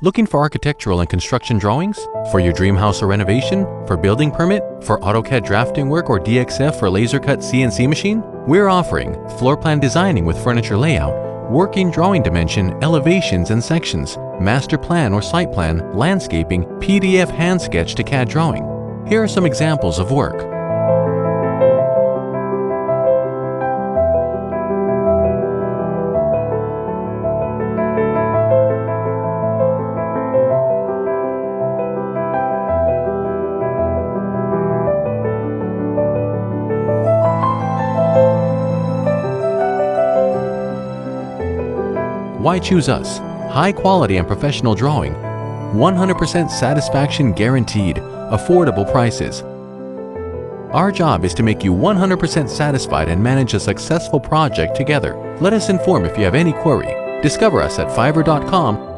Looking for architectural and construction drawings? For your dream house or renovation? For building permit? For AutoCAD drafting work or DXF for laser cut CNC machine? We're offering floor plan designing with furniture layout, working drawing dimension, elevations and sections, master plan or site plan, landscaping, PDF hand sketch to CAD drawing. Here are some examples of work. Why choose us? High quality and professional drawing, 100% satisfaction guaranteed, affordable prices. Our job is to make you 100% satisfied and manage a successful project together. Let us inform if you have any query. Discover us at Fiverr.com